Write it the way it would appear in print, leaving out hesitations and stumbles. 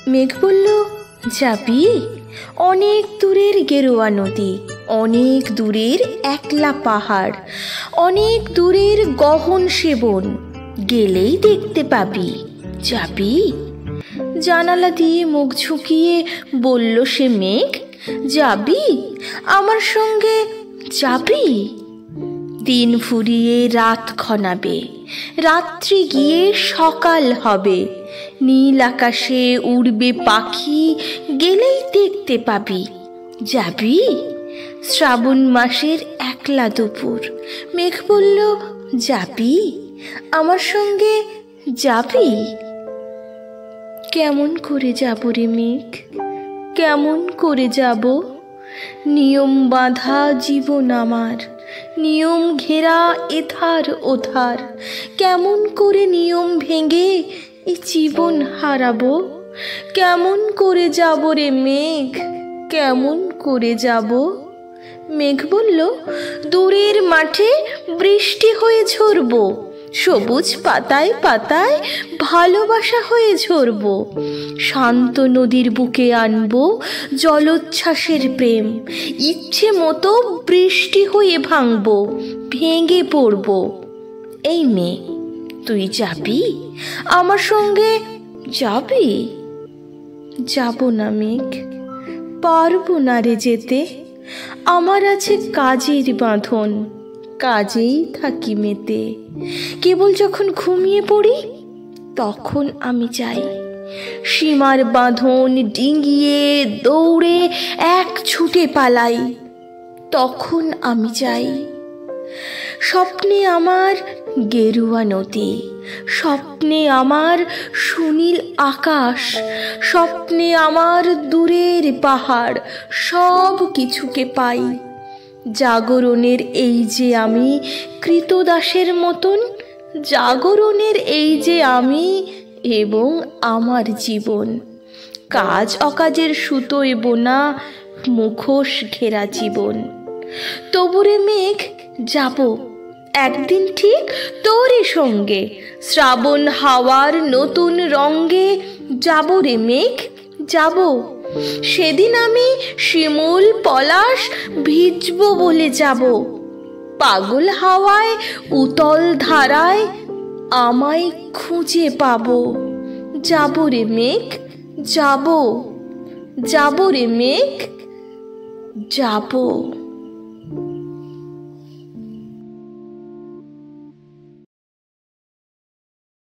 মেঘ বলল, যাবি? অনেক দূরের গেরুয়া নদী, অনেক দূরের একলা পাহাড়, অনেক দূরের গহন সেবন, গেলেই দেখতে পাবি। যাবি? জানালা দিয়ে মুখ ঝুঁকিয়ে বলল সে মেঘ, যাবি? আমার সঙ্গে যাবি? দিন ফুরিয়ে রাত ঘনাবে, রাত্রি গিয়ে সকাল হবে, নীল আকাশে উড়বে পাখি, গেলেই দেখতে পাবি। যাবি? শ্রাবণ মাসের একলা দুপুর। মেঘ বলল, যাবি? আমার সঙ্গে যাবি? কেমন করে যাব রে মেঘ, কেমন করে যাব? নিয়ম বাঁধা জীবন আমার, নিয়ম ঘেরা এধার ওধার, কেমন করে নিয়ম ভেঙে এ জীবন হারাবো? কেমন করে যাব রে মেঘ, কেমন করে যাব? মেঘ বলল, দূরের মাঠে বৃষ্টি হয়ে ঝরবো, সবুজ পাতায় পাতায় ভালোবাসা হয়ে ঝরবো, শান্ত নদীর বুকে আনবো জলোচ্ছ্বাসের প্রেম, ইচ্ছে মতো বৃষ্টি হয়ে ভাঙবো, ভেঙে পড়বো। এই মেয়ে, তুই যাবি? আমার সঙ্গে যাবি? যাব না মেঘ, পারবো না রে যেতে, আমার আছে কাজের বাঁধন, কাজেই থাকি মেতে। কেবল যখন ঘুমিয়ে পড়ি তখন আমি যাই, সীমার বাঁধন ডিঙিয়ে দৌড়ে এক ছুটে পালাই, তখন আমি যাই। স্বপ্নে আমার গেরুয়া নদী, স্বপ্নে আমার সুনীল আকাশ, স্বপ্নে আমার দূরের পাহাড়, সব কিছুকে পাই। জাগরণের এই যে আমি কৃতদাসের মতন, জাগরণের এই যে আমি এবং আমার জীবন, কাজ অকাজের সুতোয় বোনা মুখোশ ঘেরা জীবন। তবুরে মেঘ, যাব একদিন ঠিক তোরই সঙ্গে, শ্রাবণ হাওয়ার নতুন রঙ্গে যাব রে মেঘ, যাব। সেদিন আমি শিমুল পলাশ ভিজব বলে যাব, পাগল হাওয়ায় উতল ধারায় আমায় খুঁজে পাবো। যাব রে মেঘ, যাব, যাব রে মেঘ, যাব।